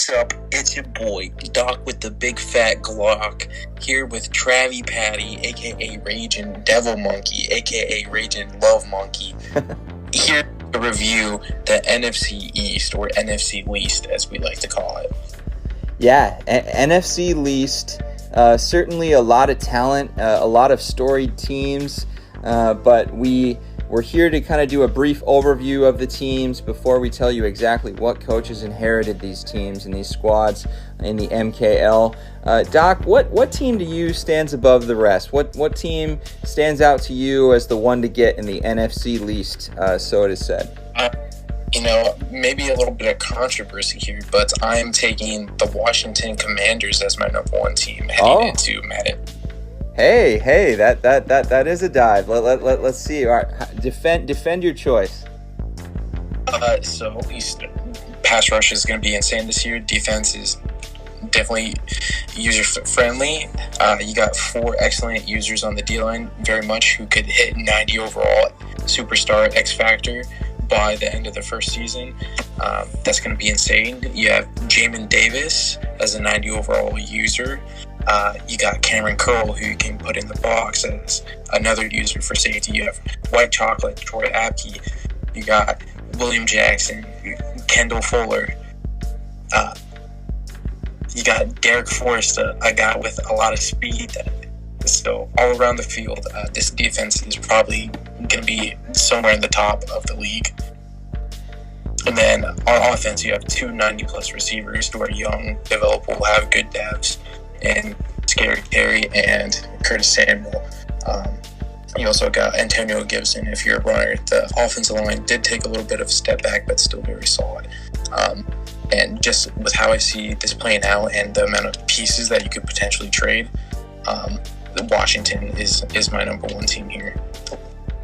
What's up? It's your boy, Doc with the big fat Glock, here with Travie Patty, aka Raging Devil Monkey, aka Raging Love Monkey, here to review the NFC East, or NFC Least, as we like to call it. Yeah, NFC Least, certainly a lot of talent, a lot of storied teams, but we're here to kind of do a brief overview of the teams before we tell you exactly what coaches inherited these teams and these squads in the MKL. Doc, what team to you stands above the rest? What team stands out to you as the one to get in the NFC Least, so it is said? Maybe a little bit of controversy here, but I'm taking the Washington Commanders as my number one team heading into Madden. Hey, that is a dive. Let's see. All right, defend your choice. So pass rush is going to be insane this year. Defense is definitely user friendly. You got 4 excellent users on the D line, very much, who could hit 90 overall, superstar X Factor by the end of the first season. That's going to be insane. You have Jamin Davis as a 90 overall user. You got Cameron Curl, who you can put in the box as another user for safety. You have White Chocolate, Troy Apke. You got William Jackson, Kendall Fuller. You got Derek Forrest, a guy with a lot of speed. So all around the field, this defense is probably going to be somewhere in the top of the league. And then on offense, you have 2 90-plus receivers who are young, developable, have good devs, and Scary Terry and Curtis Samuel. You also got Antonio Gibson if you're a runner. The offensive line did take a little bit of a step back, but still very solid. And just with how I see this playing out and the amount of pieces that you could potentially trade, Washington is my number one team here.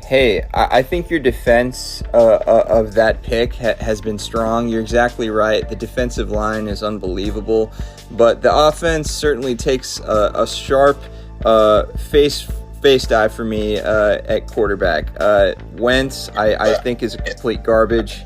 Hey, I think your defense of that pick has been strong. You're exactly right. The defensive line is unbelievable, but the offense certainly takes a sharp face dive for me at quarterback. Wentz, I think, is a complete garbage.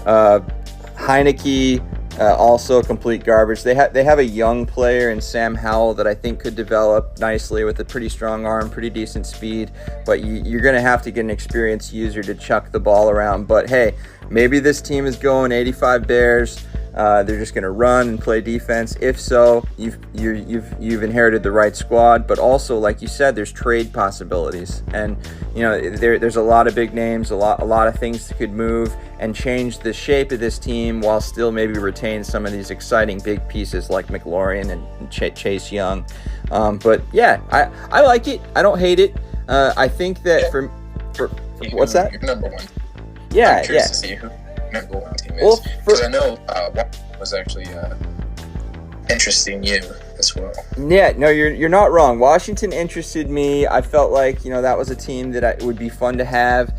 Heineke, also complete garbage. They have a young player in Sam Howell that I think could develop nicely with a pretty strong arm, pretty decent speed, but you're going to have to get an experienced user to chuck the ball around. But hey, maybe this team is going 85 Bears. They're just going to run and play defense. If so, you've inherited the right squad. But also, like you said, there's trade possibilities, and there's a lot of big names, a lot of things that could move and change the shape of this team while still maybe retain some of these exciting big pieces like McLaurin and Chase Young. But yeah, I like it. I don't hate it. I think that for what's that? Your number one. Yeah, I'm curious to see who number one team is, because I know was actually interesting you as well. Yeah, no, you're not wrong. Washington interested me. I felt like that was a team that would be fun to have.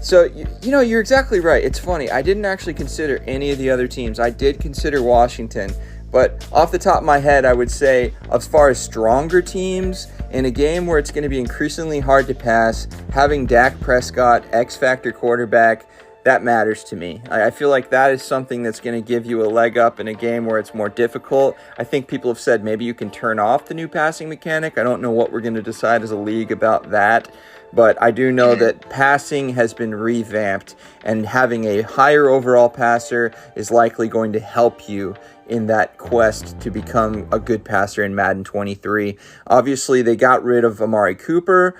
So you're exactly right. It's funny. I didn't actually consider any of the other teams. I did consider Washington, but off the top of my head, I would say as far as stronger teams in a game where it's going to be increasingly hard to pass, having Dak Prescott, X Factor quarterback, that matters to me. I feel like that is something that's going to give you a leg up in a game where it's more difficult. I think people have said maybe you can turn off the new passing mechanic. I don't know what we're going to decide as a league about that, but I do know that passing has been revamped, and having a higher overall passer is likely going to help you in that quest to become a good passer in Madden 23. Obviously, they got rid of Amari Cooper.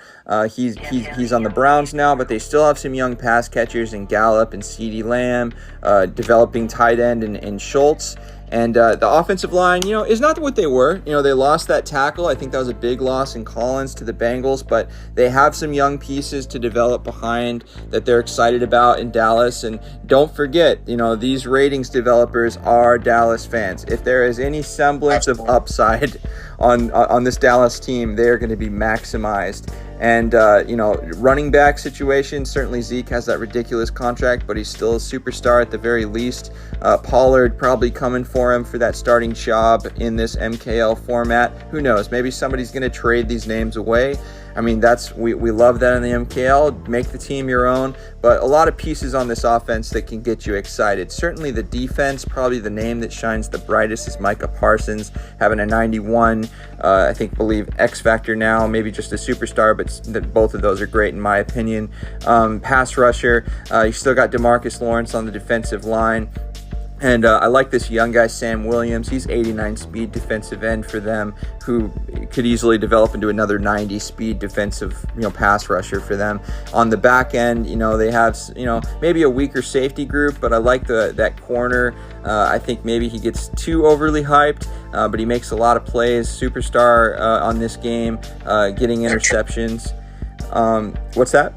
He's on the Browns now, but they still have some young pass catchers in Gallup and CeeDee Lamb, developing tight end in Schultz. And the offensive line, is not what they were. They lost that tackle. I think that was a big loss in Collins to the Bengals, but they have some young pieces to develop behind that they're excited about in Dallas. And don't forget, these ratings developers are Dallas fans. If there is any semblance of upside on this Dallas team, they're going to be maximized. And, running back situation, certainly Zeke has that ridiculous contract, but he's still a superstar at the very least. Pollard probably coming for him for that starting job in this MKL format. Who knows? Maybe somebody's going to trade these names away. I mean, we love that in the MKL. Make the team your own, but a lot of pieces on this offense that can get you excited. Certainly the defense, probably the name that shines the brightest is Micah Parsons, having a 91, believe X factor now, maybe just a superstar, but both of those are great in my opinion. Pass rusher, you still got DeMarcus Lawrence on the defensive line. And I like this young guy, Sam Williams. He's 89 speed defensive end for them, who could easily develop into another 90 speed defensive, pass rusher for them. On the back end, they have, maybe a weaker safety group, but I like that corner. I think maybe he gets too overly hyped, but he makes a lot of plays. Superstar on this game, getting interceptions. What's that?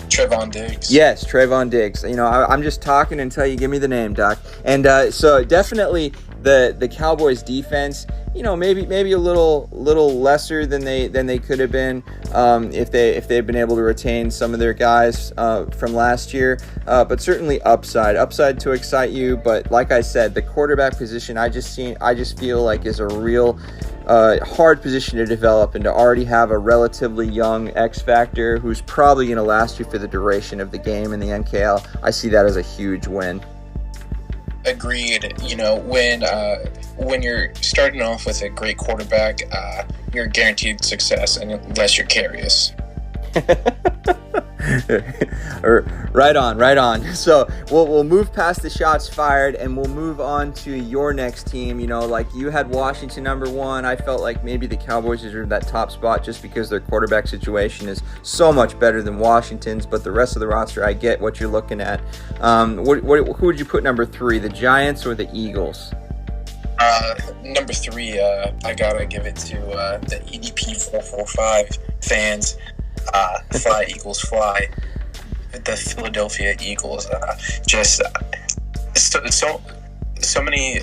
Trevon Diggs. Yes, Trevon Diggs. I'm just talking until you give me the name, Doc. And so definitely the Cowboys defense, maybe a little lesser than they could have been if they'd been able to retain some of their guys from last year. But certainly upside to excite you. But like I said, the quarterback position I just feel like is a real hard position to develop, and to already have a relatively young X factor who's probably going to last you for the duration of the game in the NKL, I see that as a huge win. Agreed. When you're starting off with a great quarterback, you're guaranteed success unless you're curious. Right on. So we'll move past the shots fired, and we'll move on to your next team. Like you had Washington number 1. I felt like maybe the Cowboys deserve that top spot just because their quarterback situation is so much better than Washington's. But the rest of the roster, I get what you're looking at. Who would you put number 3, the Giants or the Eagles? Number 3, I gotta give it to the EDP 445 fans. Fly Eagles fly. The Philadelphia Eagles, so many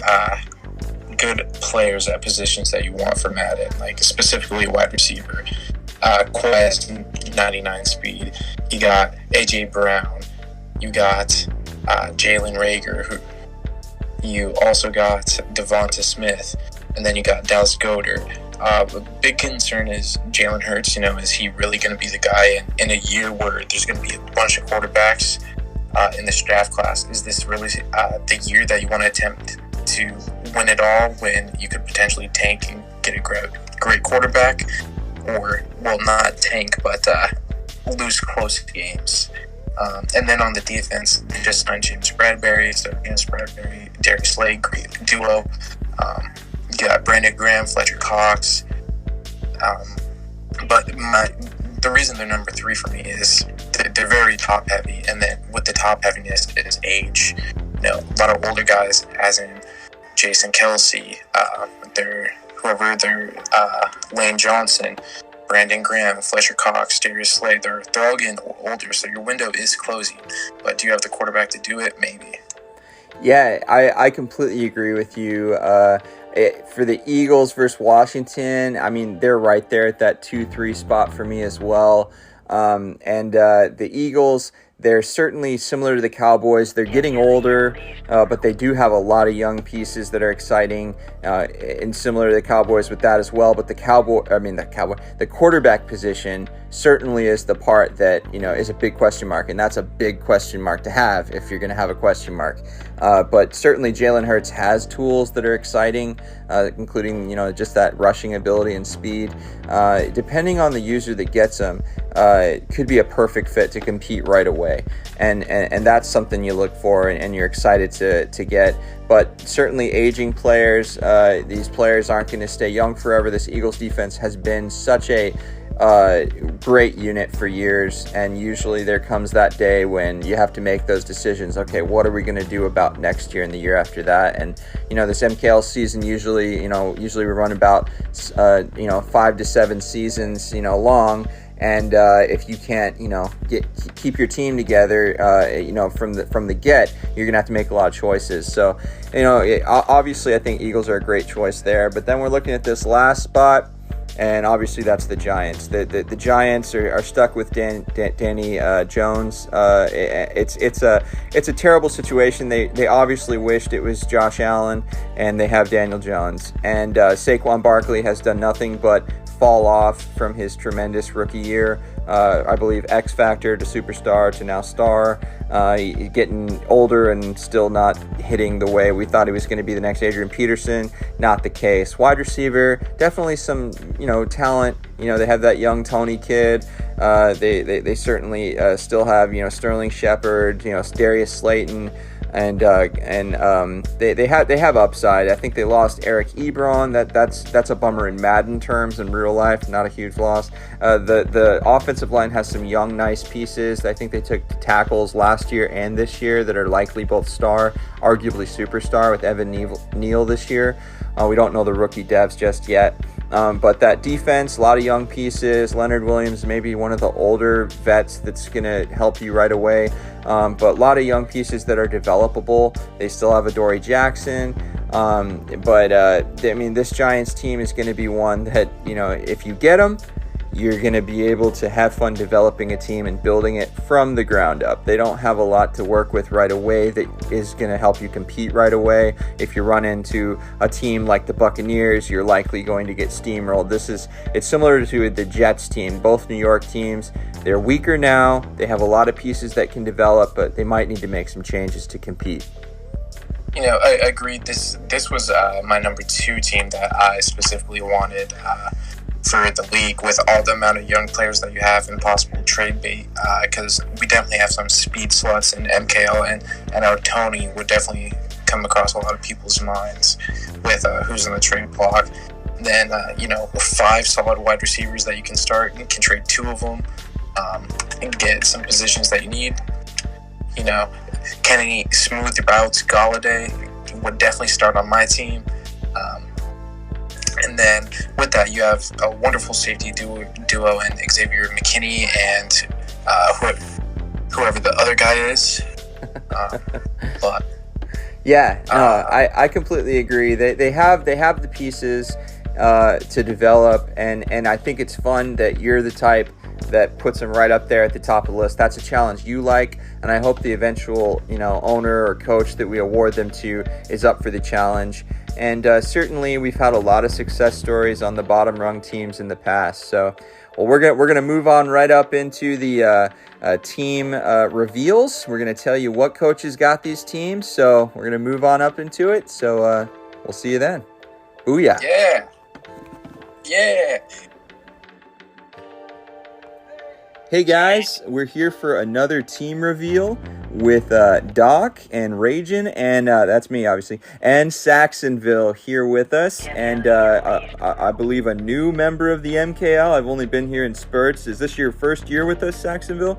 good players at positions that you want for Madden, like specifically wide receiver. Quest, 99 speed. You got AJ Brown. You got Jalen Reagor. You also got Devonta Smith, and then you got Dallas Goedert. The big concern is Jalen Hurts. Is he really going to be the guy in a year where there's going to be a bunch of quarterbacks in this draft class? Is this really the year that you want to attempt to win it all when you could potentially tank and get a great quarterback? Or, well, not tank, but lose close games. And then on the defense, they just signed James Bradbury, Darius Slade, great duo. You got Brandon Graham, Fletcher Cox. But the reason they're number 3 for me is they're very top heavy, and then with the top heaviness is age. A lot of older guys, as in Jason Kelsey, Lane Johnson, Brandon Graham, Fletcher Cox, Darius Slade, they're all getting older, so your window is closing. But do you have the quarterback to do it? Maybe. Yeah, I completely agree with you. For the Eagles versus Washington, I mean, they're right there at that 2-3 spot for me as well. The Eagles, they're certainly similar to the Cowboys. They're getting older, but they do have a lot of young pieces that are exciting, and similar to the Cowboys with that as well. But the quarterback position certainly is the part that, is a big question mark, and that's a big question mark to have if you're going to have a question mark. But certainly Jalen Hurts has tools that are exciting, including, just that rushing ability and speed. Depending on the user that gets them, it could be a perfect fit to compete right away. And that's something you look for and you're excited to get. But certainly aging players, these players aren't going to stay young forever. This Eagles defense has been such a great unit for years, and usually there comes that day when you have to make those decisions. Okay, what are we going to do about next year and the year after that? And this MKL season usually we run about 5 to 7 seasons long. And if you can't, keep your team together, from the get, you're gonna have to make a lot of choices. So, obviously, I think Eagles are a great choice there. But then we're looking at this last spot, and obviously that's the Giants. The Giants are stuck with Danny Jones. It's a terrible situation. They obviously wished it was Josh Allen, and they have Daniel Jones. And Saquon Barkley has done nothing but fall off from his tremendous rookie year. I believe X Factor to superstar to now star. Getting older and still not hitting the way we thought he was going to be the next Adrian Peterson. Not the case. Wide receiver, definitely some talent. They have that young Tony kid. They certainly still have Sterling Shepard, Darius Slayton. And they have upside. I think they lost Eric Ebron. That's a bummer in Madden terms. In real life, not a huge loss. The offensive line has some young, nice pieces. I think they took tackles last year and this year that are likely both star, arguably superstar, with Evan Neal this year. We don't know the rookie devs just yet. But that defense, a lot of young pieces. Leonard Williams, maybe one of the older vets that's going to help you right away. But a lot of young pieces that are developable. They still have Adoree Jackson. This Giants team is going to be one that, if you get them, you're going to be able to have fun developing a team and building it from the ground up. They don't have a lot to work with right away that is going to help you compete right away. If you run into a team like the Buccaneers, you're likely going to get steamrolled. It's similar to the Jets team, both New York teams. They're weaker now. They have a lot of pieces that can develop, but they might need to make some changes to compete. I agreed. This was my number 2 team that I specifically wanted for the league, with all the amount of young players that you have and possible trade bait, because we definitely have some speed sluts in MKL, and our Tony would definitely come across a lot of people's minds with who's in the trade block. Then 5 solid wide receivers that you can start. You can trade 2 of them and get some positions that you need. Kenny smooth routes, Galladay would definitely start on my team. And then with that, you have a wonderful safety duo in Xavier McKinney and whoever the other guy is. I completely agree. They have the pieces to develop, and I think it's fun that you're the type that puts them right up there at the top of the list. That's a challenge you like, and I hope the eventual owner or coach that we award them to is up for the challenge. And certainly we've had a lot of success stories on the bottom rung teams in the past. So, we're gonna move on right up into the team reveals. We're gonna tell you what coaches got these teams. So we're gonna move on up into it. So we'll see you then. Booyah! Yeah. Hey guys, we're here for another team reveal with Doc and Ragin, and that's me obviously, and Saxonville here with us, and I believe a new member of the MKL. I've only been here in spurts. Is this your first year with us, Saxonville?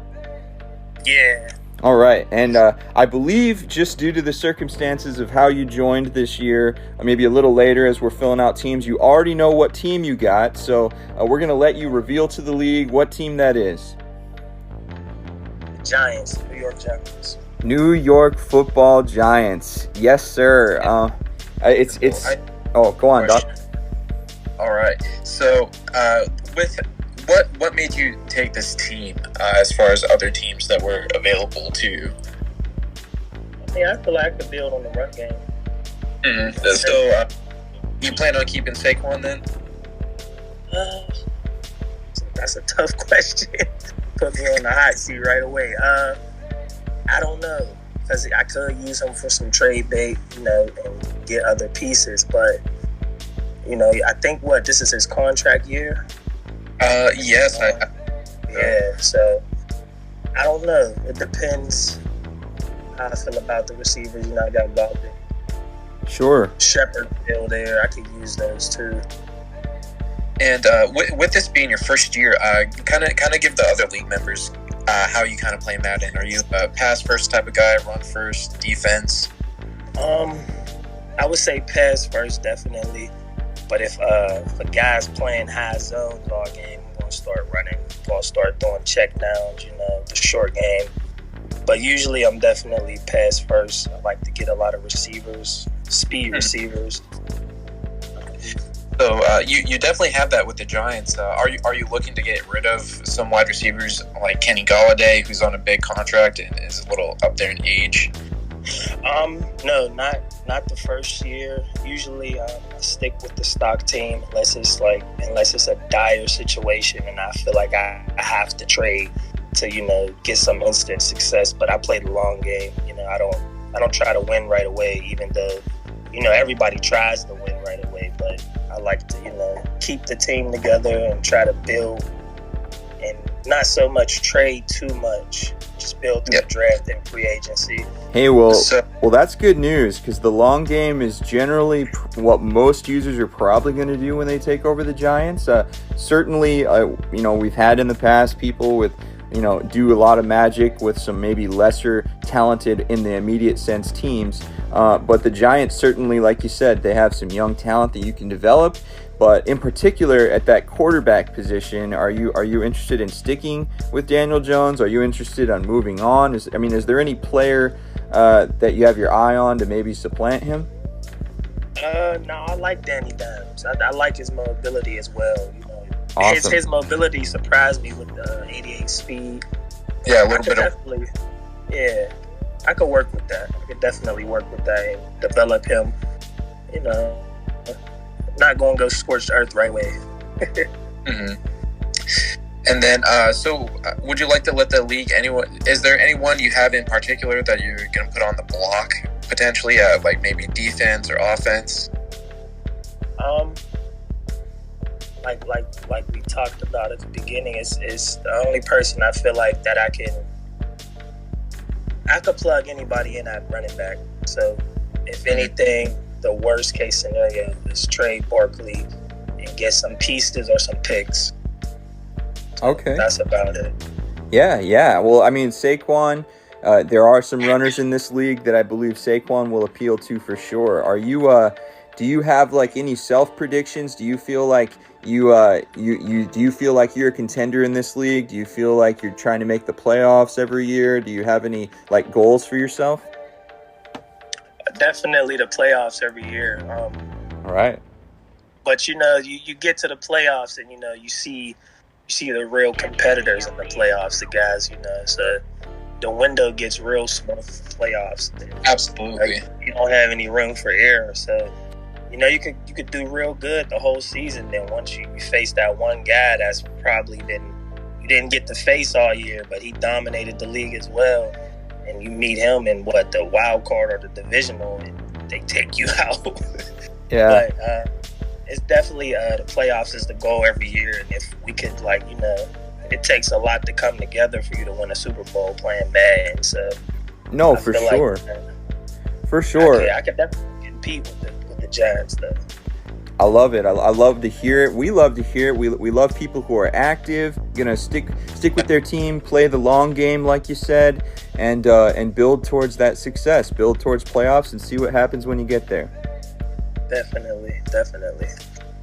Yeah. All right, and I believe just due to the circumstances of how you joined this year, maybe a little later as we're filling out teams, you already know what team you got, so we're going to let you reveal to the league what team that is. Giants, New York Giants. New York Football Giants. Yes, sir. Go on, Doc. All right. So, with what made you take this team as far as other teams that were available to you? I feel like I could build on the run game. Mm-hmm. So, you plan on keeping Saquon then? That's a tough question. Put me on the hot seat right away. I don't know, because I could use him for some trade bait, and get other pieces. But I think this is his contract year. Yes. Yeah. So I don't know. It depends how I feel about the receivers. I got Baldwin. Sure. Shepard still there. I could use those too. And with this being your first year, kind of give the other league members how you kind of play Madden. Are you a pass first type of guy, run first, defense? I would say pass first, definitely. But if a guy's playing high zones all game, I'm gonna start running. I'm gonna start throwing check downs, the short game. But usually, I'm definitely pass first. I like to get a lot of receivers, speed receivers. So you definitely have that with the Giants. Are you looking to get rid of some wide receivers like Kenny Galladay, who's on a big contract and is a little up there in age? No, not the first year. Usually, I stick with the stock team unless it's a dire situation and I feel like I have to trade to get some instant success. But I play the long game. I don't try to win right away, even though everybody tries to win right away. But I like to keep the team together and try to build, and not so much trade too much. Just build through the draft and free agency. Hey, well, that's good news, because the long game is generally what most users are probably going to do when they take over the Giants. Certainly, we've had in the past people with, do a lot of magic with some maybe lesser talented in the immediate sense teams. But the Giants certainly, like you said, they have some young talent that you can develop. But in particular, at that quarterback position, are you interested in sticking with Daniel Jones? Are you interested in moving on? Is there any player that you have your eye on to maybe supplant him? No, I like Danny Dimes. I like his mobility as well. Awesome. His mobility surprised me with 88 speed. Yeah, a little bit definitely. Yeah, I could work with that. I could definitely work with that and develop him. Not going to go scorched earth right away. Mm-hmm. And then, would you like to let the league, is there anyone you have in particular that you're going to put on the block, potentially, like maybe defense or offense? Like we talked about at the beginning, is the only person I feel like that I could plug anybody in at running back. So, if anything, the worst case scenario is trade Barkley and get some pieces or some picks. Okay. That's about it. Yeah. Well, Saquon, there are some runners in this league that I believe Saquon will appeal to for sure. Are you, do you have like any self predictions? Do you feel like do you feel like you're a contender in this league? Do you feel like you're trying to make the playoffs every year? Do you have any like goals for yourself? Definitely the playoffs every year. All right. But you get to the playoffs and you see the real competitors in the playoffs, the guys, so the window gets real small for playoffs. Absolutely. You don't have any room for error. So, you could do real good the whole season. Then once you face that one guy that's probably you didn't get to face all year, but he dominated the league as well. And you meet him in the wild card or the divisional, and they take you out. Yeah. But it's definitely the playoffs is the goal every year, and if we could, it takes a lot to come together for you to win a Super Bowl playing bad. So no, for sure, for sure. I could definitely compete with the Giants, though. I love it. I love to hear it. We love to hear it. We love people who are active, gonna stick with their team, play the long game, like you said, and build towards that success, build towards playoffs, and see what happens when you get there. Definitely.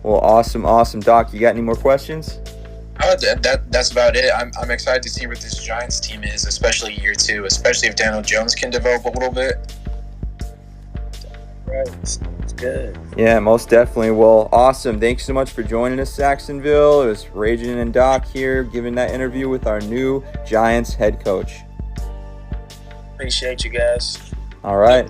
Well, awesome, Doc. You got any more questions? That's about it. I'm excited to see what this Giants team is, especially year two, especially if Daniel Jones can develop a little bit. Right, it's good. Yeah, most definitely. Well, awesome. Thanks so much for joining us, Saxonville. It was Ragin and Doc here giving that interview with our new Giants head coach. Appreciate you guys. All right.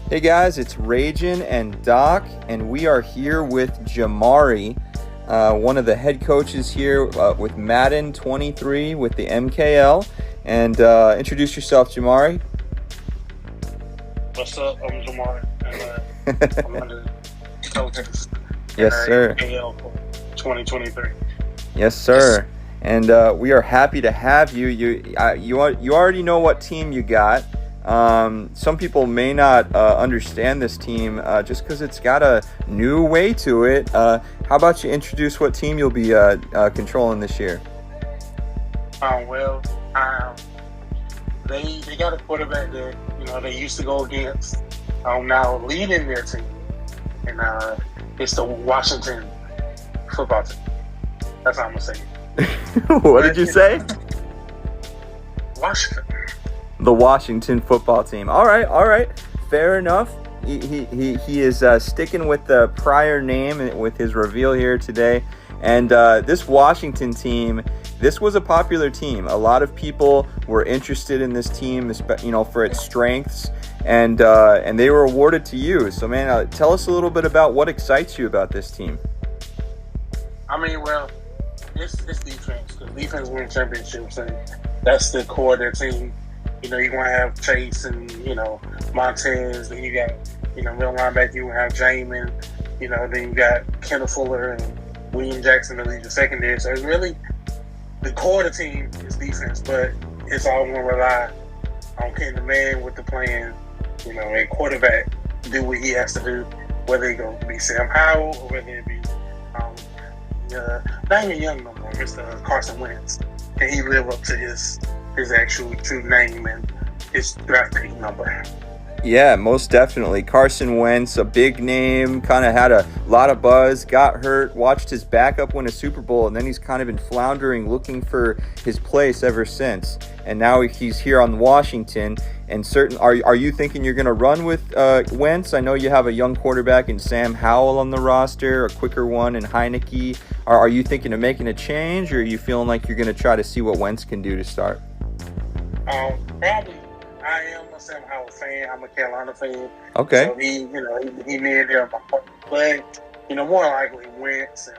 Hey guys, it's Ragin and Doc, and we are here with Jamari, one of the head coaches here with Madden 23 with the MKL. And introduce yourself, Jamari. What's up? I'm Jamari, and I'm under coaches. Yes, sir. MKL for 2023. Yes, sir. And we are happy to have you. You already know what team you got. Some people may not understand this team just because it's got a new way to it. How about you introduce what team you'll be controlling this year? They got a quarterback that they used to go against. Now leading their team, and it's the Washington football team. That's how I'm gonna say it. What did you say? Washington. The Washington football team. All right. Fair enough. He is sticking with the prior name with his reveal here today. And this Washington team, this was a popular team. A lot of people were interested in this team, for its strengths, and they were awarded to you. So, man, tell us a little bit about what excites you about this team. I mean, well, it's defense, because defense wins championships, and that's the core of their team. You're going to have Chase and, Montez, then you got, middle linebacker, you're going to have Jamin, then you got Kendall Fuller and William Jackson to lead the secondary. So it's really, the core of the team is defense, but it's all going to rely on getting the man with the plan, and quarterback do what he has to do, whether it going to be Sam Howell or whether it be not even young no more, Mr. Carson Wentz. Can he live up to his actual true name and his draft pick number? Yeah, most definitely. Carson Wentz, a big name, kind of had a lot of buzz, got hurt, watched his backup win a Super Bowl, and then he's kind of been floundering, looking for his place ever since. And now he's here on Washington. And are you thinking you're going to run with Wentz? I know you have a young quarterback in Sam Howell on the roster, a quicker one in Heineke. Are you thinking of making a change, or are you feeling like you're going to try to see what Wentz can do to start? Probably. I am a Sam Howell fan. I'm a Carolina fan. Okay. So he made there my heart. But, more likely Wentz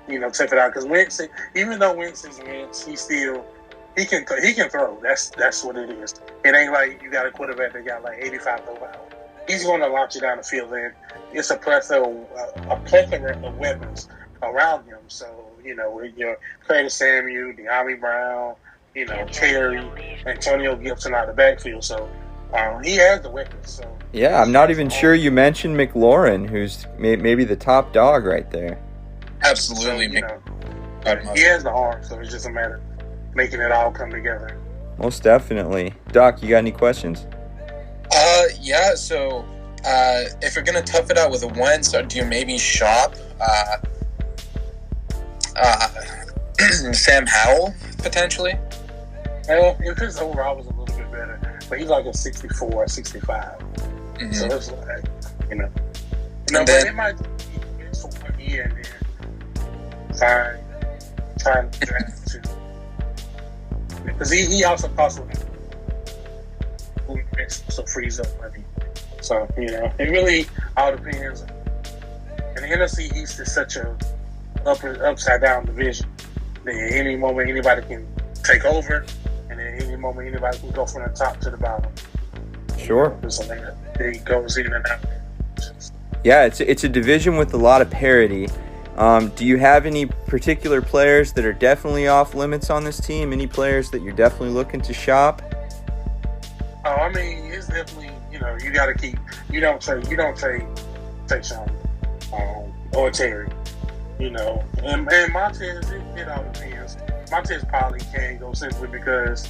and, tough it out. Because Wentz, even though Wentz is Wentz, he can throw. That's what it is. It ain't like you got a quarterback that got like 85 throw. He's going to launch you down the field, and it's a plethora of weapons around him. So, with your Curtis Samuel, De'Ami Brown, Terry, Antonio Gibson out of the backfield. So he has the weapons. So yeah, I'm not even sure you mentioned McLaurin, who's maybe the top dog right there. Absolutely. So, he has the arm, so it's just a matter of making it all come together. Most definitely. Doc, you got any questions? Yeah, so if you're going to tough it out with a Wentz, do you maybe shop Sam Howell, potentially? Well, if his overall was a little bit better, but he's like a 64, 65. Mm-hmm. So it's like, but it might be for 1 year and then trying to draft too. Because he also costs so frees up money. So, it really all depends. And the NFC East is such a upside down division that at any moment anybody can take over, and at any moment anybody can go from the top to the bottom. Sure. So it goes in and out. Yeah, it's a division with a lot of parity. Do you have any particular players that are definitely off limits on this team? Any players that you're definitely looking to shop? Oh, I mean, it's definitely, you got to keep. You don't trade Tayshaun or Terry. And Montez, it all depends. Montez probably can go simply because,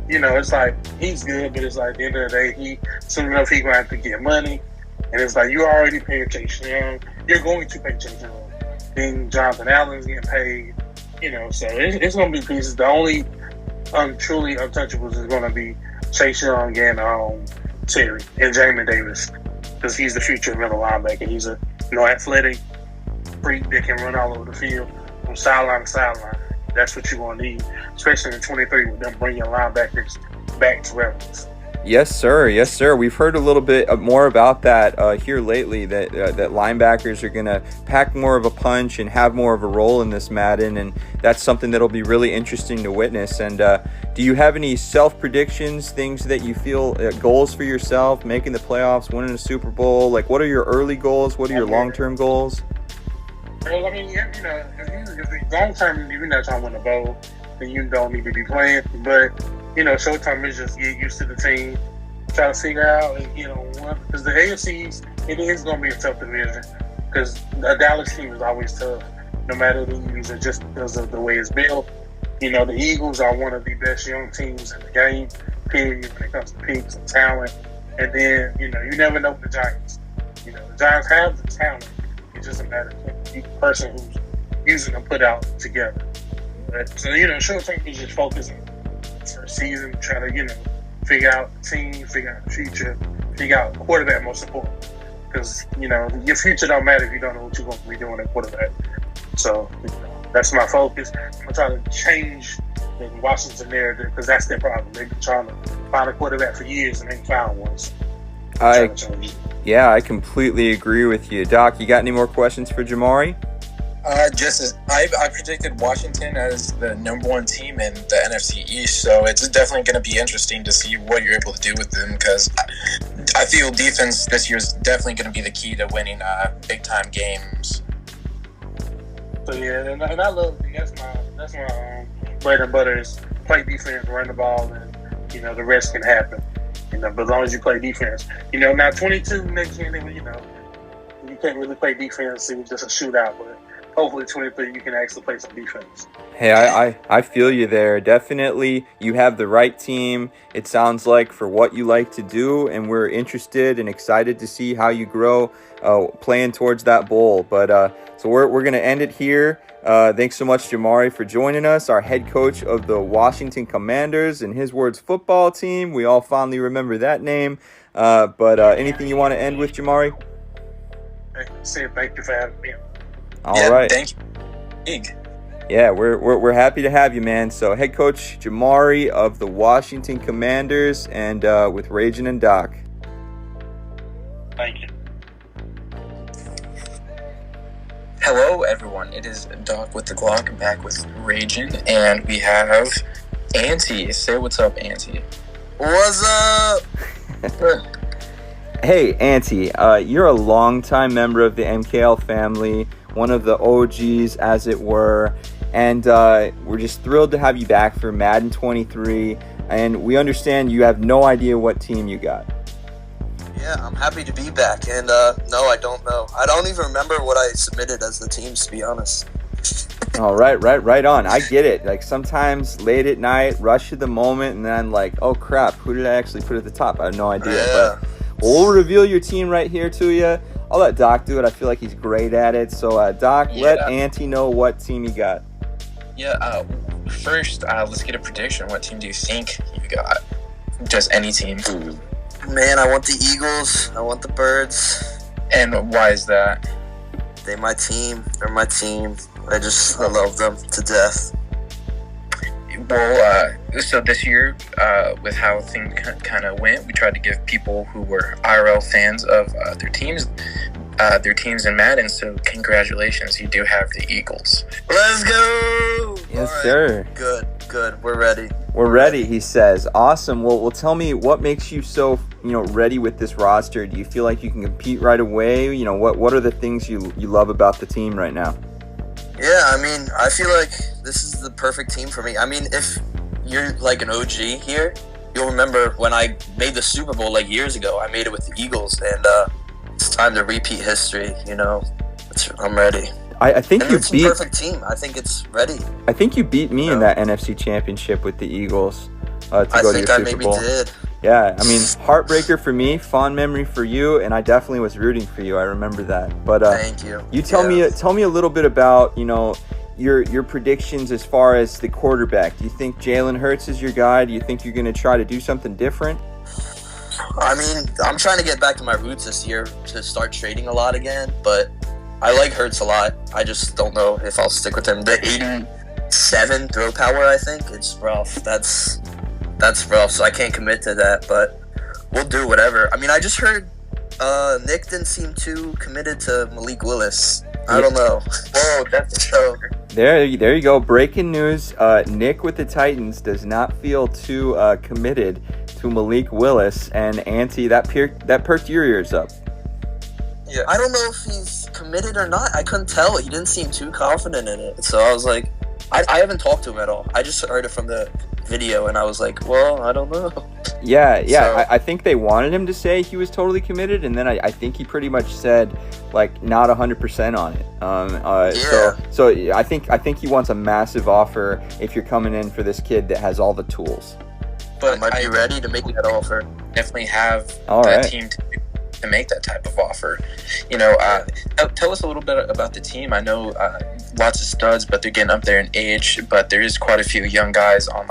it's like he's good, but it's like at the end of the day, soon enough he's going to have to get money, and it's like you already paid Chase Young. You're going to pay Chase Young. Then Jonathan Allen's getting paid, so it's going to be pieces. The only truly untouchables is going to be Chase Young and Terry and Jamin Davis, because he's the future middle linebacker. He's a athletic freak that can run all over the field from sideline to sideline. That's what you're going to need, especially in 23 with them bringing linebackers back to relevance. Yes, sir. Yes, sir. We've heard a little bit more about that here lately, that linebackers are going to pack more of a punch and have more of a role in this Madden, and that's something that'll be really interesting to witness. And do you have any self-predictions, things that you feel, goals for yourself, making the playoffs, winning a Super Bowl? Like, what are your early goals? What are your long-term goals? Well, I mean, if the long-term, if you're not trying to win a bowl, then you don't need to be playing. But short-term is just get used to the team, try to figure out, because the AFCs, it is going to be a tough division, because the Dallas team is always tough, no matter the Eagles, just because of the way it's built. The Eagles are one of the best young teams in the game, period, when it comes to picks and talent. And then, you never know with the Giants. The Giants have the talent. It's just a matter of the person who's using them put out together. But, so, short-term is just focusing for a season, try to, figure out the team, figure out the future, figure out quarterback most important. Because, your future don't matter if you don't know what you're going to be doing at quarterback. So, That's my focus. I'm trying to change the Washington narrative because that's their problem. They've been trying to find a quarterback for years and ain't found one. So I completely agree with you. Doc, you got any more questions for Jamari? Just as I predicted Washington as the number one team in the NFC East, so it's definitely going to be interesting to see what you're able to do with them because I feel defense this year is definitely going to be the key to winning big time games. So yeah, and I love that's my bread and butter is play defense, run the ball, and the rest can happen. But as long as you play defense, now 22 next year, you can't really play defense. It was just a shootout, but hopefully 23 you can actually play some defense. Hey, I feel you there. Definitely, you have the right team. It sounds like for what you like to do, and we're interested and excited to see how you grow playing towards that bowl. But so we're gonna end it here. Thanks so much, Jamari, for joining us, our head coach of the Washington Commanders and his words football team. We all fondly remember that name. But anything you want to end with, Jamari? Thank you for having me. All right. Thank you. Yeah, we're happy to have you, man. So head coach Jamari of the Washington Commanders and with Ragin' and Doc. Thank you. Hello, everyone. It is Doc with the Glock back with Ragin', and we have Auntie. Say what's up, Auntie. What's up? Hey, Auntie, you're a longtime member of the MKL family, one of the OGs, as it were, and we're just thrilled to have you back for Madden 23, and we understand you have no idea what team you got. Yeah, I'm happy to be back, and no, I don't know. I don't even remember what I submitted as the teams, to be honest. Oh, right on. I get it. Like, sometimes late at night, rush to the moment, and then I'm like, oh, crap, who did I actually put at the top? I have no idea. Yeah. But we'll reveal your team right here to you. I'll let Doc do it. I feel like he's great at it. So, Doc, let Auntie know what team you got. Yeah, first, let's get a prediction. What team do you think you got? Just any team. Man, I want the Eagles. I want the Birds. And why is that? They're my team. They're my team. I love them to death. Well, so this year, with how things kind of went, we tried to give people who were IRL fans of their teams in Madden. So congratulations, you do have the Eagles. Let's go! Yes, sir. Good. We're ready. We're ready, he says. Awesome. Well, tell me, what makes you so, ready with this roster? Do you feel like you can compete right away? What are the things you love about the team right now? Yeah, I mean, I feel like this is the perfect team for me. I mean, if you're like an OG here, you'll remember when I made the Super Bowl like years ago. I made it with the Eagles, and it's time to repeat history. I'm ready. I think you beat. It's a perfect team. I think it's ready. I think you beat me in that NFC Championship with the Eagles to go to your Super Bowl. I maybe did. Yeah, I mean, heartbreaker for me, fond memory for you, and I definitely was rooting for you. I remember that. But thank you. You tell me a little bit about your predictions as far as the quarterback. Do you think Jalen Hurts is your guy? Do you think you're going to try to do something different? I mean, I'm trying to get back to my roots this year to start trading a lot again, but I like Hurts a lot. I just don't know if I'll stick with him. The 87 throw power, I think, it's rough. That's rough, so I can't commit to that, but we'll do whatever. I mean, I just heard Nick didn't seem too committed to Malik Willis. I don't know. Whoa, that's a shocker. There you go. Breaking news. Nick with the Titans does not feel too committed to Malik Willis, and Auntie, that perked your ears up. Yeah, I don't know if he's committed or not. I couldn't tell. He didn't seem too confident in it. So I was like, I haven't talked to him at all. I just heard it from the video, and I was like, well, I don't know. Yeah. So, I think they wanted him to say he was totally committed, and then I think he pretty much said, like, not 100% on it. So I think he wants a massive offer if you're coming in for this kid that has all the tools. But I might be ready to make that offer. Definitely have team to make that type of offer. Tell us a little bit about the team. I know lots of studs, but they're getting up there in age, but there is quite a few young guys on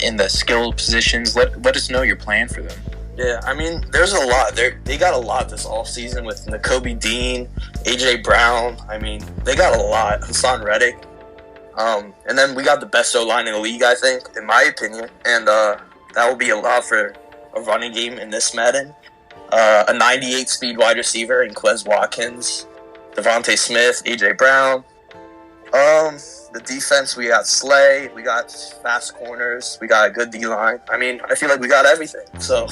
in the skill positions. Let us know your plan for them. Yeah, I mean, there's a lot. They got a lot this offseason with Nakobe Dean, A.J. Brown. I mean, they got a lot. Hassan Reddick. And then we got the best O-line in the league, I think, in my opinion. And that will be a lot for a running game in this Madden. A 98 speed wide receiver in Quez Watkins, Devontae Smith, A.J. Brown. The defense, we got Slay, we got fast corners, we got a good D-line. I mean, I feel like we got everything, so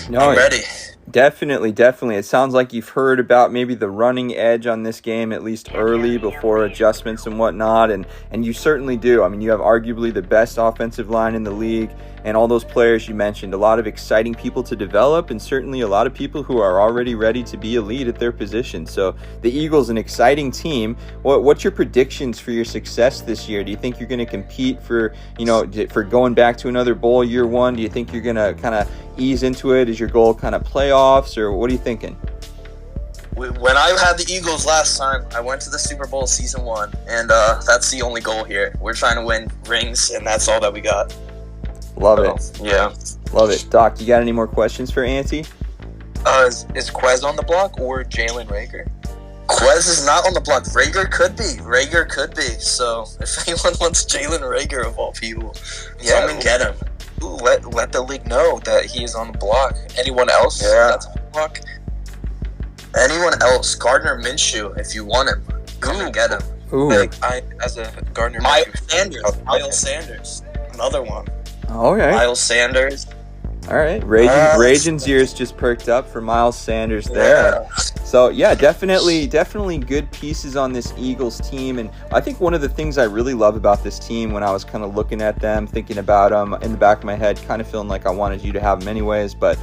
I'm ready. Definitely. It sounds like you've heard about maybe the running edge on this game, at least early, before adjustments and whatnot, and you certainly do. I mean, you have arguably the best offensive line in the league, and all those players you mentioned, a lot of exciting people to develop, and certainly a lot of people who are already ready to be elite at their position. So the Eagles, an exciting team. What's your predictions for your success this year? Do you think you're going to compete for going back to another bowl year one? Do you think you're going to kind of ease into it? Is your goal kind of playoffs, or what are you thinking? When I had the Eagles last time, I went to the Super Bowl season 1, and that's the only goal here. We're trying to win rings, and that's all that we got. Love it. Yeah. Love it. Doc, you got any more questions for Auntie? Is Quez on the block or Jalen Reagor? Quez is not on the block. Reagor could be. So if anyone wants Jalen Reagor of all people, come and get him. Let the league know that he is on the block. Anyone else that's on the block? Anyone else? Gardner Minshew, if you want him, come and get him. Ooh. As a Gardner Minshew. Miles Sanders, another one. Okay. Miles Sanders. All right. Raging's ears just perked up for Miles Sanders there. Yeah. So, yeah, definitely good pieces on this Eagles team. And I think one of the things I really love about this team when I was kind of looking at them, thinking about them in the back of my head, kind of feeling like I wanted you to have them anyways, but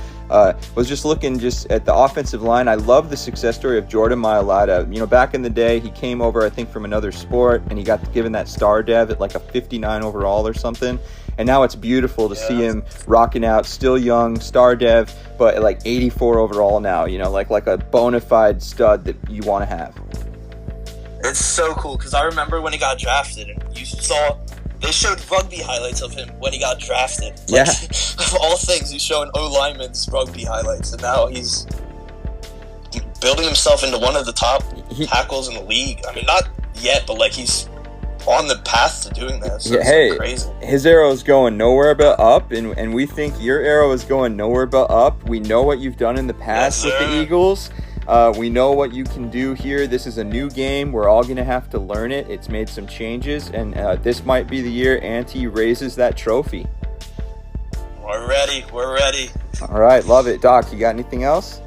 was just looking just at the offensive line. I love the success story of Jordan Mailata. You know, back in the day, he came over, I think, from another sport, and he got given that star dev at like a 59 overall or something. And now it's beautiful to see him rocking out, still young, star dev, but at like 84 overall now, you know, like a bona fide stud that you want to have. It's so cool because I remember when he got drafted, and they showed rugby highlights of him when he got drafted. Yeah. Of all things, he's showing O-lineman's rugby highlights, and now he's building himself into one of the top tackles in the league. I mean, not yet, but like he's on the path to doing that. So it's crazy. His arrow is going nowhere but up, and we think your arrow is going nowhere but up. We know what you've done in the past with the Eagles. We know what you can do here. This is a new game. We're all going to have to learn it. It's made some changes, and this might be the year Auntie raises that trophy. We're ready. All right, love it. Doc, you got anything else?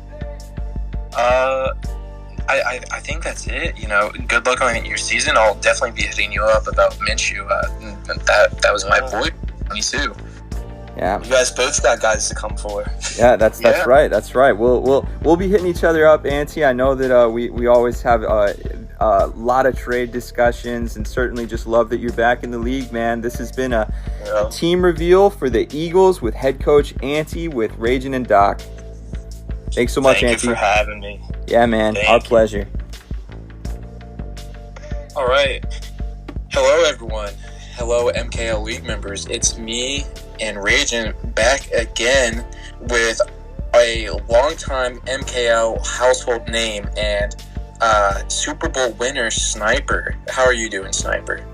I think that's it. You know, good luck on your season. I'll definitely be hitting you up about Minshew. That was my boy, 22. Yeah. You guys both got guys to come for. Yeah, that's right. That's right. We'll be hitting each other up, Auntie. I know that we always have a lot of trade discussions, and certainly just love that you're back in the league, man. This has been a team reveal for the Eagles with head coach Auntie, with Ragin' and Doc. Thanks so much, Auntie. Thank you for having me. Yeah, man. Our pleasure. All right. Hello, everyone. Hello, MKL League members. It's me and Ragin' back again with a longtime MKL household name and Super Bowl winner, Sniper. How are you doing, Sniper?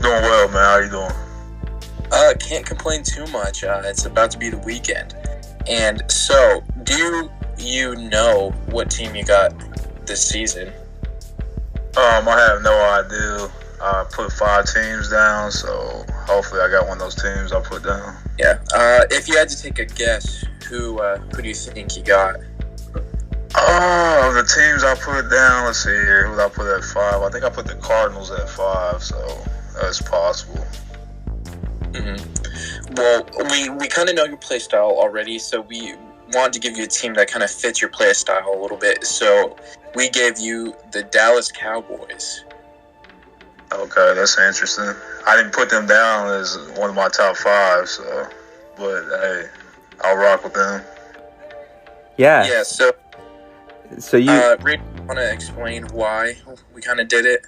Doing well, man. How you doing? Can't complain too much. It's about to be the weekend. And so, do you know what team you got this season? I have no idea. I put 5 teams down, so hopefully I got one of those teams I put down. Yeah. If you had to take a guess, who do you think you got? The teams I put down, let's see here. Who did I put at 5? I think I put the Cardinals at 5, so that's possible. Mm-hmm. Well, we kind of know your play style already, so we wanted to give you a team that kind of fits your play style a little bit. So we gave you the Dallas Cowboys. Okay, that's interesting. I didn't put them down as one of my top 5, but hey, I'll rock with them. Yeah. Yeah. So you Rick, want to explain why we kind of did it?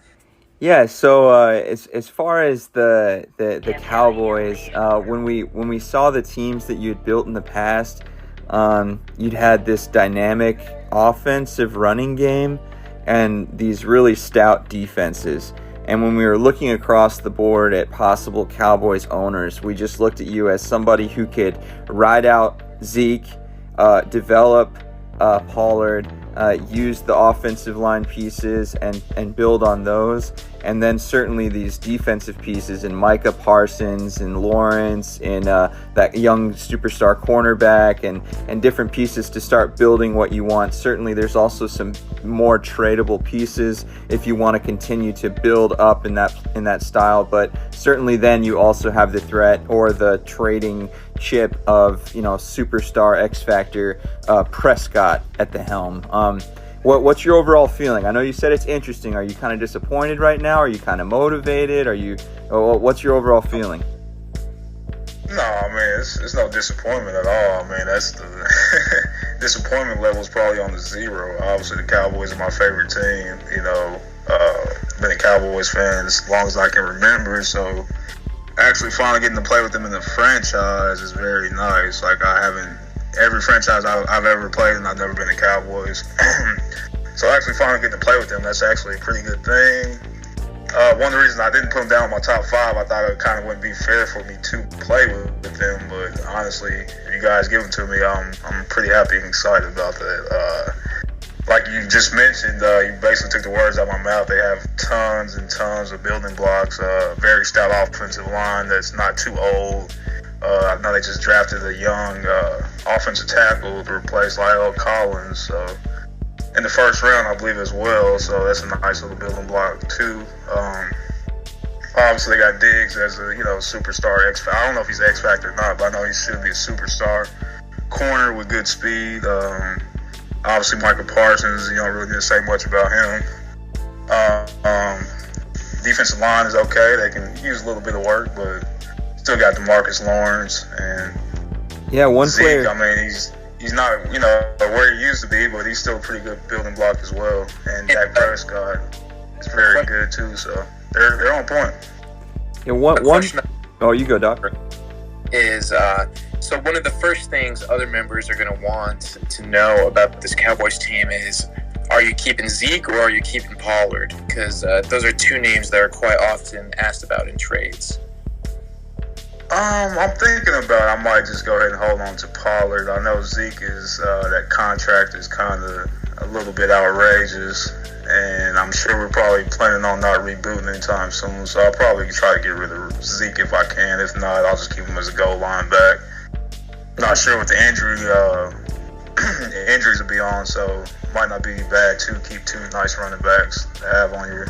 Yeah, so as far as the Cowboys, when we saw the teams that you had built in the past, you'd had this dynamic offensive running game and these really stout defenses. And when we were looking across the board at possible Cowboys owners, we just looked at you as somebody who could ride out Zeke, develop Pollard, use the offensive line pieces and build on those. And then certainly these defensive pieces in Micah Parsons and Lawrence and that young superstar cornerback and different pieces to start building what you want. Certainly there's also some more tradable pieces if you want to continue to build up in that style. But certainly then you also have the threat or the trading chip of, superstar X Factor Prescott at the helm. What's your overall feeling? I know you said it's interesting. Are you kind of disappointed right now? Are you kind of motivated? What's your overall feeling? No, I mean, it's no disappointment at all. I mean, that's the disappointment level is probably on the zero. Obviously, the Cowboys are my favorite team. Been a Cowboys fan as long as I can remember. So, actually finally getting to play with them in the franchise is very nice. Like, every franchise I've ever played, and I've never been a Cowboys. So actually finally getting to play with them, that's actually a pretty good thing. One of the reasons I didn't put them down in my top 5, I thought it kind of wouldn't be fair for me to play with them. But honestly, if you guys give them to me, I'm pretty happy and excited about that. Like you just mentioned, you basically took the words out of my mouth. They have tons and tons of building blocks, very stout offensive line that's not too old. I know they just drafted a young offensive tackle to replace Lyle Collins in the first round, I believe, as well. So that's a nice little building block too. Obviously, they got Diggs as a superstar X. I don't know if he's X Factor or not, but I know he should be a superstar corner with good speed. Obviously, Michael Parsons. You don't really need to say much about him. Defensive line is okay. They can use a little bit of work, but still got DeMarcus Lawrence and Zeke. Player. I mean, he's not where he used to be, but he's still a pretty good building block as well. And Dak Prescott is very good too. So they're on point. Yeah, one. Oh, you go, Doc. Is so one of the first things other members are going to want to know about this Cowboys team is, are you keeping Zeke or are you keeping Pollard? Because those are two names that are quite often asked about in trades. I'm thinking about I might just go ahead and hold on to Pollard. I know Zeke is that contract is kind of a little bit outrageous, and I'm sure we're probably planning on not rebooting anytime soon. So I'll probably try to get rid of Zeke if I can. If not, I'll just keep him as a goal line back. Not sure what the injuries will be on, so might not be bad to keep two nice running backs to have on your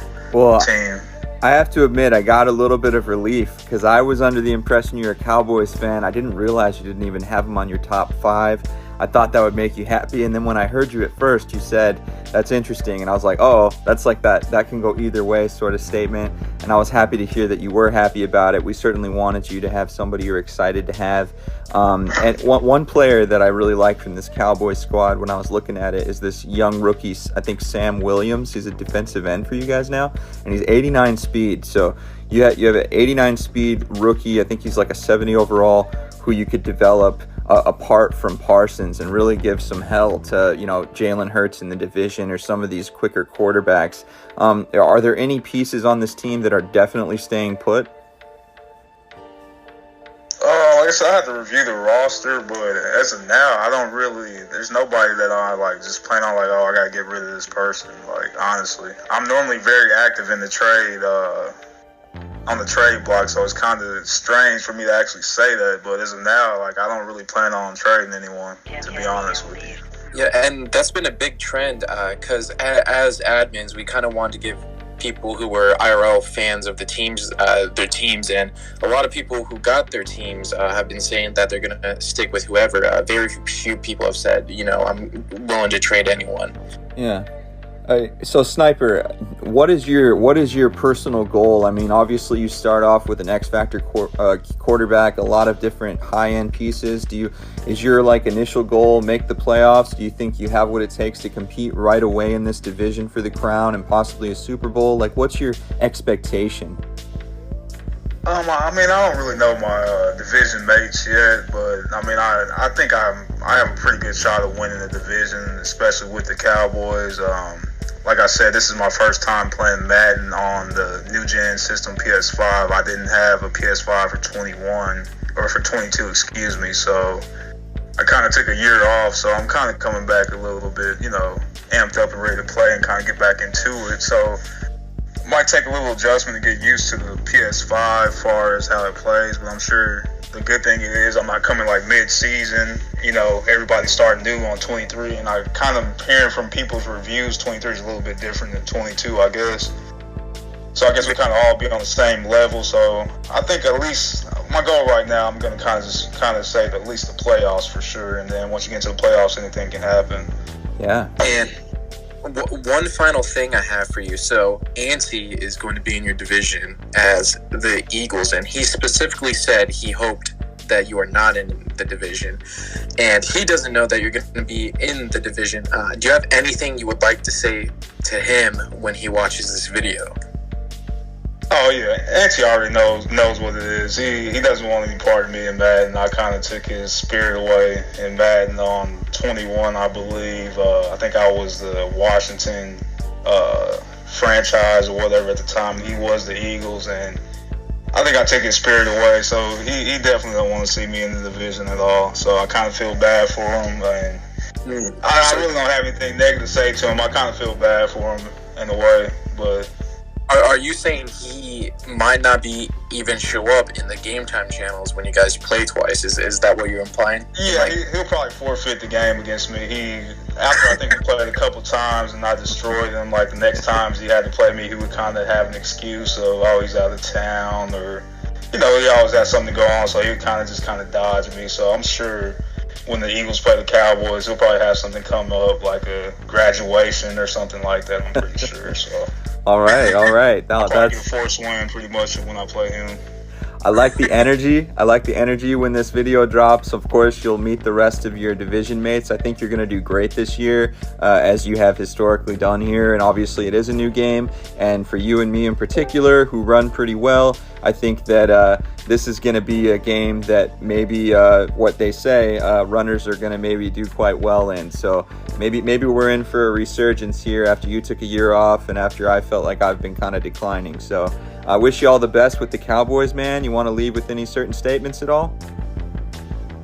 team. I have to admit, I got a little bit of relief because I was under the impression you're a Cowboys fan. I didn't realize you didn't even have them on your top 5. I thought that would make you happy, and then when I heard you at first, you said, that's interesting, and I was like, oh, that's like that can go either way sort of statement, and I was happy to hear that you were happy about it. We certainly wanted you to have somebody you're excited to have. And one player that I really like from this Cowboys squad when I was looking at it is this young rookie, I think Sam Williams. He's a defensive end for you guys now, and he's 89 speed. So you have an 89 speed rookie. I think he's like a 70 overall who you could develop apart from Parsons and really give some hell to, Jalen Hurts in the division or some of these quicker quarterbacks. Are there any pieces on this team that are definitely staying put? Like I said, I have to review the roster, but as of now, there's nobody that I just plan on I got to get rid of this person. Honestly, I'm normally very active in the trade, on the trade block, so it's kind of strange for me to actually say that, but as of now, I don't really plan on trading anyone, to be honest with you. Yeah, and that's been a big trend, because as admins, we kind of want to give people who were IRL fans of the teams, their teams, and a lot of people who got their teams have been saying that they're going to stick with whoever. Very few people have said, I'm willing to trade anyone. Yeah. So Sniper, what is your personal goal? I mean, obviously you start off with an X Factor quarterback, a lot of different high-end pieces. Is your initial goal make the playoffs? Do you think you have what it takes to compete right away in this division for the crown and possibly a Super Bowl? What's your expectation? I mean, I don't really know my division mates yet, but I mean, I think I have a pretty good shot of winning the division, especially with the Cowboys. Like I said, this is my first time playing Madden on the new gen system PS5. I didn't have a PS5 for 21 or for 22, excuse me. So I kind of took a year off. So I'm kind of coming back a little bit, amped up and ready to play and kind of get back into it. So it might take a little adjustment to get used to the PS5 as far as how it plays, but I'm sure the good thing is I'm not coming like mid-season. Everybody's starting new on 23, and I kind of hearing from people's reviews, 23 is a little bit different than 22, I guess. So I guess we kind of all be on the same level. So I think at least my goal right now, I'm going to kind of say at least the playoffs for sure. And then once you get into the playoffs, anything can happen. Yeah. And one final thing I have for you. So Anti is going to be in your division as the Eagles, and he specifically said he hoped that you are not in the division, and he doesn't know that you're going to be in the division. Do you have anything you would like to say to him when he watches this video? Oh yeah, Anti already knows what it is. He doesn't want any part of me in Madden. I kind of took his spirit away in Madden on 21, I believe. I think I was the Washington franchise or whatever at the time. He was the Eagles, and I think I took his spirit away. So he definitely don't want to see me in the division at all. So I kind of feel bad for him, and I really don't have anything negative to say to him. I kind of feel bad for him in a way, but. Are you saying he might not be even show up in the game time channels when you guys play twice? Is that what you're implying? Yeah, he'll probably forfeit the game against me. After I think we played a couple times and I destroyed him, like the next times he had to play me, he would kind of have an excuse of, oh, he's out of town, or, he always has something to go on, so he would kind of dodge me. So I'm sure when the Eagles play the Cowboys, he'll probably have something come up, like a graduation or something like that, I'm pretty sure, so. All right. I'll probably get a forced win pretty much when I play him. I like the energy when this video drops. Of course, you'll meet the rest of your division mates. I think you're going to do great this year, as you have historically done here. And obviously, it is a new game. And for you and me in particular, who run pretty well, I think that this is going to be a game that maybe what they say, runners are going to maybe do quite well in. So maybe we're in for a resurgence here after you took a year off and after I felt like I've been kind of declining. So I wish you all the best with the Cowboys, man. You want to leave with any certain statements at all?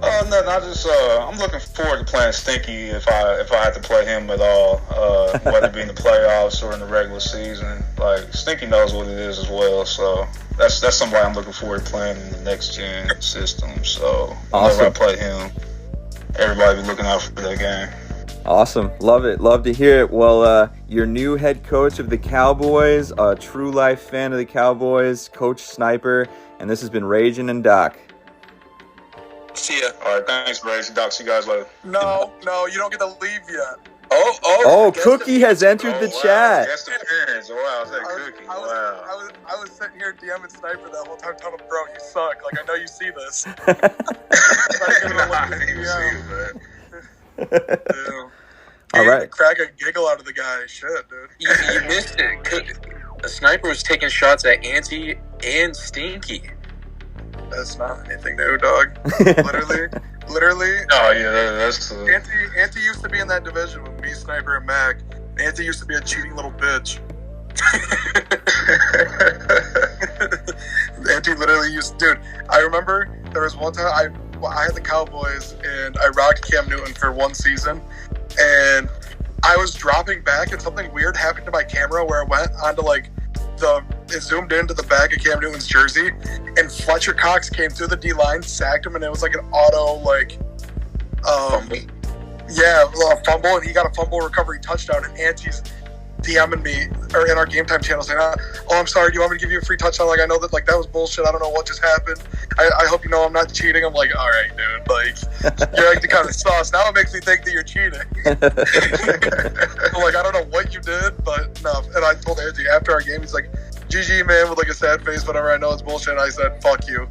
Nothing. I'm looking forward to playing Stinky if I had to play him at all, whether it be in the playoffs or in the regular season. Like, Stinky knows what it is as well, so that's somebody I'm looking forward to playing in the next gen system. So awesome. Whenever I play him, everybody be looking out for that game. Awesome. Love it. Love to hear it. Well, your new head coach of the Cowboys, a true life fan of the Cowboys, Coach Sniper, and this has been Ragin' and Doc. See ya. All right, thanks, Ragin'. Doc, see you guys later. No, you don't get to leave yet. Oh, Cookie has entered the chat. Guest appearance. Wow, is that Cookie? Wow. I was sitting here DMing Sniper that whole time telling him, bro, you suck. Like, I know you see this. I didn't even see it, man. All right. Crack a giggle out of the guy. Shit, dude. You missed it. The Sniper was taking shots at Anti and Stinky. That's not anything new, dog. Literally. Oh yeah, that's. Anti used to be in that division with me, Sniper, and Mac. Anti used to be a cheating little bitch. Anti literally used, dude. I remember there was one time I had the Cowboys and I rocked Cam Newton for one season, and I was dropping back and something weird happened to my camera where it went onto it zoomed into the back of Cam Newton's jersey, and Fletcher Cox came through the D line, sacked him, and it was like an auto fumble, and he got a fumble recovery touchdown, and Anti's DMing me or in our game time channel saying, "Oh, I'm sorry. Do you want me to give you a free touchdown? Like, I know that that was bullshit. I don't know what just happened. I hope you know I'm not cheating." I'm like, "All right, dude. Like, you're acting kind of sus. Now it makes me think that you're cheating." I'm like, I don't know what you did, but no. And I told Andy after our game, he's like, "GG, man," with like a sad face. Whatever. I know it's bullshit. And I said, "Fuck you."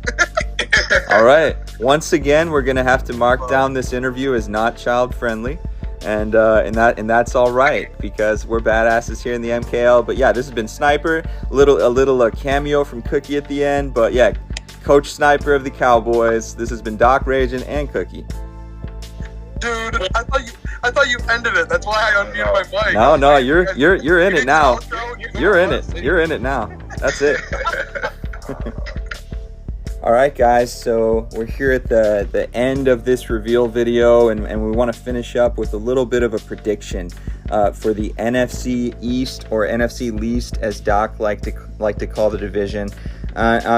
All right. Once again, we're gonna have to mark down this interview as not child friendly. and that's all right because we're badasses here in the MKL. But yeah, this has been Sniper, a little cameo from Cookie at the end. But yeah, Coach Sniper of the Cowboys. This has been Doc Ragin and Cookie. Dude, I thought you ended it. That's why I unmuted my mic. No, you're in it now. You're in it. You're in it now. That's it. All right, guys. So we're here at the end of this reveal video, and we want to finish up with a little bit of a prediction for the NFC East, or NFC Least, as Doc like to call the division.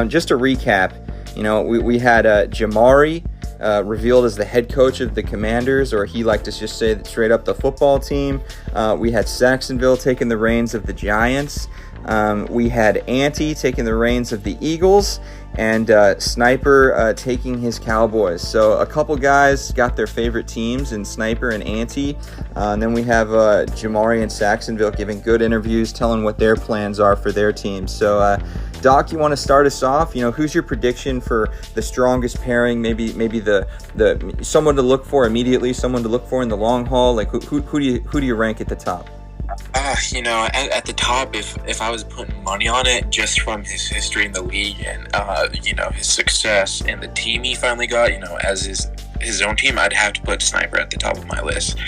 Just to recap, we had Jamari revealed as the head coach of the Commanders, or he liked to just say that straight up the football team. We had Saxonville taking the reins of the Giants. We had Ante taking the reins of the Eagles, and Sniper taking his Cowboys. So a couple guys got their favorite teams in Sniper and Ante. And then we have Jamari and Saxonville giving good interviews, telling what their plans are for their teams. So Doc, you want to start us off? Who's your prediction for the strongest pairing? Maybe the someone to look for immediately, someone to look for in the long haul. Like who do you rank at the top? At the top, if I was putting money on it, just from his history in the league and his success and the team he finally got, as his own team, I'd have to put Sniper at the top of my list.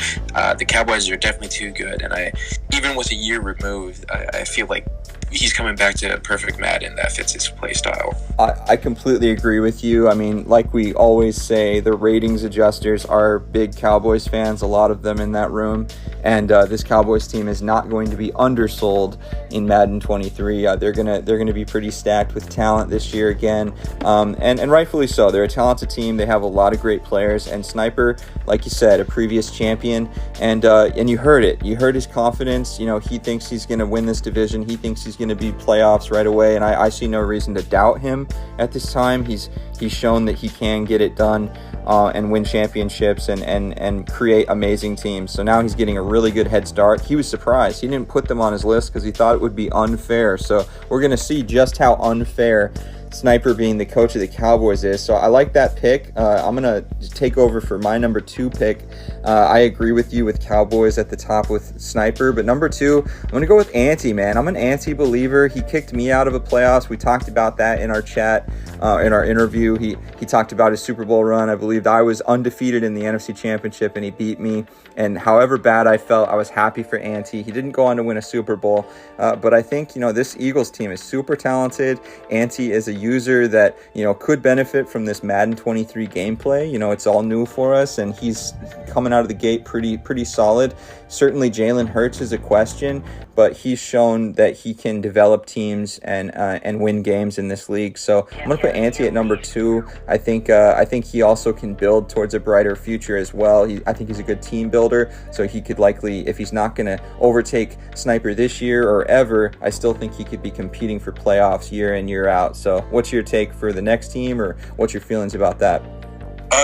The Cowboys are definitely too good, and even with a year removed, I feel like he's coming back to a perfect Madden that fits his play style. I completely agree with you. I mean, like we always say, the ratings adjusters are big Cowboys fans, a lot of them in that room, and this Cowboys team is not going to be undersold in Madden 23. They're gonna be pretty stacked with talent this year again, and rightfully so. They're a talented team. They have a lot of great players, and Sniper, like you said, a previous champion, and you heard it. You heard his confidence. He thinks he's gonna win this division. He thinks he's going to be playoffs right away, and I see no reason to doubt him at this time. He's shown that he can get it done and win championships and create amazing teams. So now he's getting a really good head start. He was surprised. He didn't put them on his list because he thought it would be unfair. So we're going to see just how unfair Sniper being the coach of the Cowboys is. So I like that pick. I'm going to take over for my number 2 pick. I agree with you with Cowboys at the top with Sniper, but number 2, I'm going to go with Ante, man. I'm an Ante believer. He kicked me out of the playoffs. We talked about that in our chat, in our interview. He talked about his Super Bowl run. I believed I was undefeated in the NFC Championship, and he beat me. And however bad I felt, I was happy for Ante. He didn't go on to win a Super Bowl, but I think, this Eagles team is super talented. Ante is a user that could benefit from this Madden 23 gameplay. It's all new for us, and he's coming out of the gate pretty solid. Certainly Jalen Hurts is a question, but he's shown that he can develop teams and win games in this league. So I'm gonna put Ante at number 2. I think he also can build towards a brighter future as well. I think he's a good team builder, so he could likely, if he's not gonna overtake Sniper this year or ever, I still think he could be competing for playoffs year in, year out. So what's your take for the next team, or what's your feelings about that?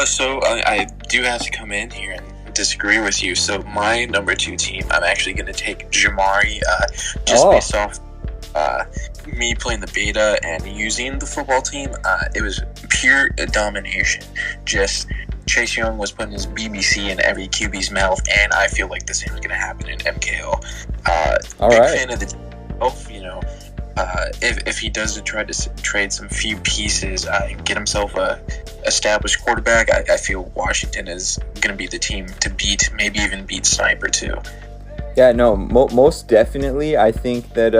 So I do have to come in here and disagree with you. So my number 2 team, I'm actually going to take Jamari, based off me playing the beta and using the football team. It was pure domination. Just Chase Young was putting his BBC in every QB's mouth, and I feel like the same is going to happen in MKL. Fan of the team, if he does try to trade some few pieces, get himself a established quarterback, I feel Washington is going to be the team to beat, maybe even beat Sniper too. Yeah, no, most definitely. I think that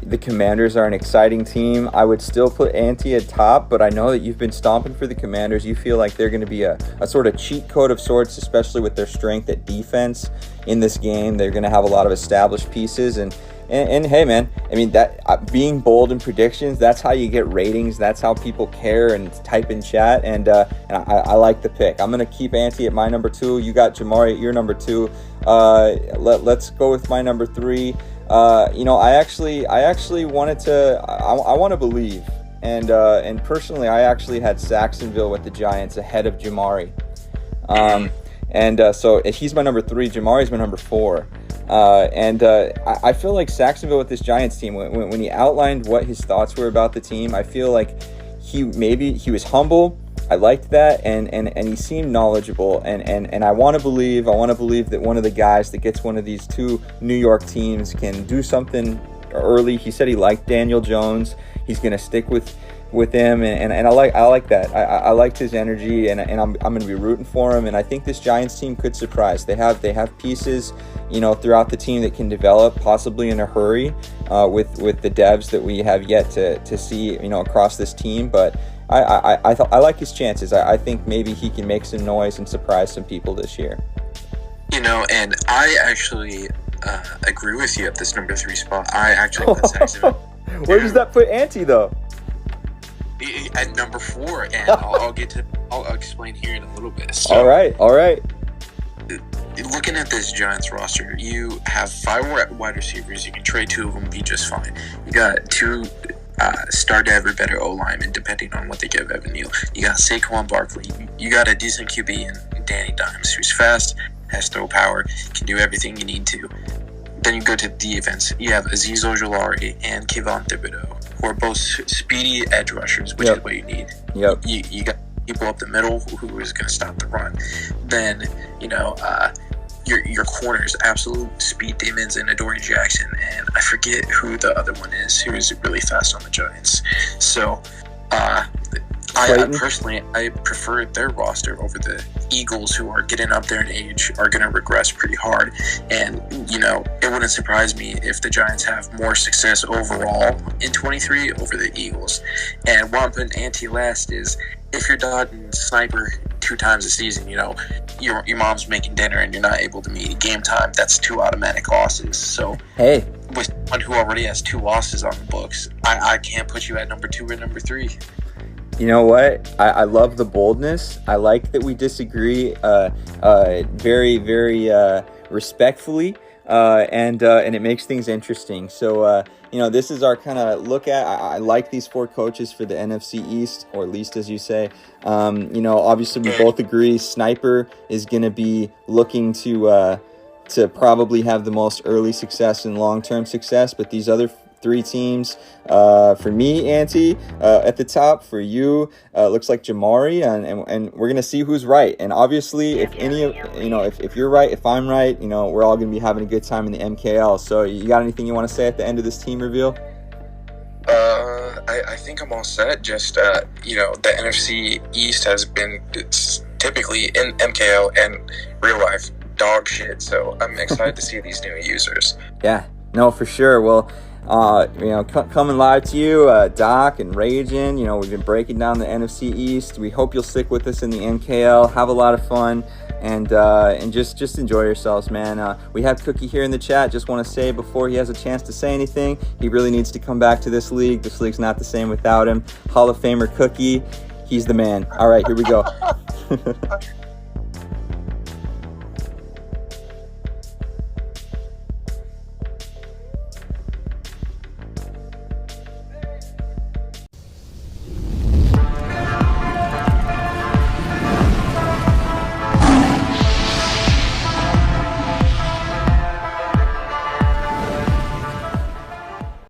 the Commanders are an exciting team. I would still put Ante at top, but I know that you've been stomping for the Commanders. You feel like they're going to be a sort of cheat code of sorts, especially with their strength at defense in this game. They're going to have a lot of established pieces, and hey, man, I mean, that being bold in predictions, that's how you get ratings. That's how people care and type in chat, and I like the pick. I'm going to keep Ante at my number 2. You got Jamari at your number 2. Let's go with my number 3. I actually wanted to. I want to believe, and personally, I actually had Saxonville with the Giants ahead of Jamari, so he's my number 3. Jamari's my number 4, I feel like Saxonville with this Giants team, when he outlined what his thoughts were about the team, I feel like he was humble. I liked that, and he seemed knowledgeable, and I want to believe that one of the guys that gets one of these two New York teams can do something early. He said he liked Daniel Jones. He's going to stick with him, and I like that. I liked his energy, and I'm going to be rooting for him. And I think this Giants team could surprise. They have pieces, throughout the team that can develop, possibly in a hurry, with the devs that we have yet to see, across this team. But I like his chances. I think maybe he can make some noise and surprise some people this year. And I actually agree with you at this number 3 spot. I actually put Saxon. Where does that put Ante though? At number 4, and I'll explain here in a little bit. So, all right. Looking at this Giants roster, you have 5 wide receivers. You can trade 2 of them, be just fine. You got 2 start to every better O-lineman, depending on what they give Evan Neal. You got Saquon Barkley. You got a decent QB in Danny Dimes, who's fast, has throw power, can do everything you need to. Then you go to defense. You have Azeez Ojulari and Kayvon Thibodeau, who are both speedy edge rushers, which is what you need. Yep. You got people up the middle who is going to stop the run. Then, your corners, absolute speed demons, and Adoree Jackson, and I forget who the other one is, who is really fast on the Giants. So, I personally prefer their roster over the Eagles, who are getting up there in age, are going to regress pretty hard. And, it wouldn't surprise me if the Giants have more success overall in 23 over the Eagles. And why I'm putting Ante last is, if you're dodging sniper 2 times a season, your mom's making dinner and you're not able to meet game time, that's 2 automatic losses. So, hey, with someone who already has 2 losses on the books, I can't put you at number 2 or number 3. You know what? I love the boldness. I like that we disagree very, very respectfully, and it makes things interesting. So, this is our kind of look at. I like these 4 coaches for the NFC East, or least as you say. Obviously we both agree Sniper is going to be looking to probably have the most early success and long-term success, but these other 3 teams, for me, Ante, at the top. For you, looks like Jamari, and we're gonna see who's right. And obviously, if any of if you're right, if I'm right, we're all gonna be having a good time in the MKL. So, you got anything you want to say at the end of this team reveal? I think I'm all set. Just the NFC East has been typically in MKL and real life dog shit. So I'm excited to see these new users. Yeah, no, for sure. Well, coming live to you, Doc and Ragin. We've been breaking down the NFC East. We hope you'll stick with us in the MKL. Have a lot of fun, and just enjoy yourselves, man. We have Cookie here in the chat. Just want to say before he has a chance to say anything, he really needs to come back to this league. This league's not the same without him. Hall of Famer Cookie, he's the man. All right, here we go.